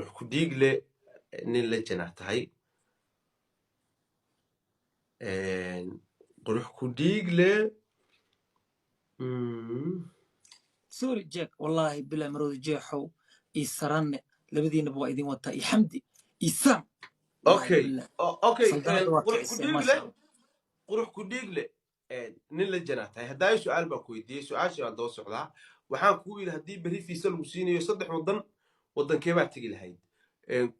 كديجلة نيل جناتهاي قروح كديجلة سوري جاك والله بلا مرود جاحو يسرن لبدين بوا إذن وطا يحمدي يسام اوكي اوكي سلطنة قروح واتعيسي ما شاء كديجلة الله قروح كديجلة نيل جناتهاي هداي سؤال باكويدي سؤال شو عندو سعودها waxaan ku yiri hadii bari fiisa lagu siinayo saddex wadankee baa tagi lahayd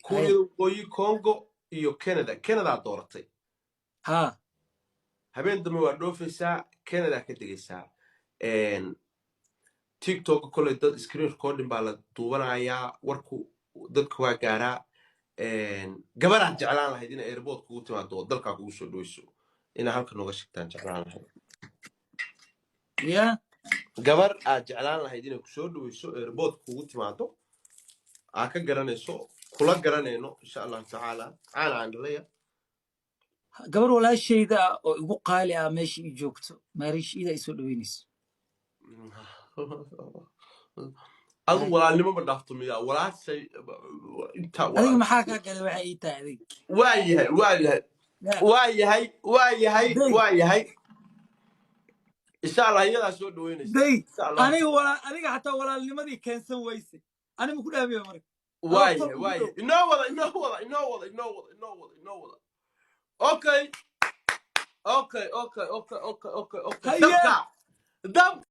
kuuriyada waqooyi Congo iyo Canada dooratay ها habeen dambe waa dhoofaysaa Canada ka tegaysaa TikTok kole dad screen recording baa la duubanayaa warku dadka waa gaaraa gabaraan jeclaan lahayd in airport kugu timaado dalka kugu soo dhaweyso ina halka nooga shigtaan jeclaan lahayd يا gabar aad jeclaan lahayd inay ku soo dhaweyso airport kugu timaado aa ka garanayso kula garanayno insha Allah taala aan dhalaya gabar walaashayda oo igu qaali ah meesha ii joogto maariishida ay soo dhaweynayso adu walaalnimo ma dhaafto miyaa walaashay inta adiga maxaa ka galay waxa ii tahay adig waayahay insha Allah iyada soo dhaweynaysa aniga hataa walaalnimadii keensan weyse aniga ku dhaamiyo marka waayahay inoo wada okay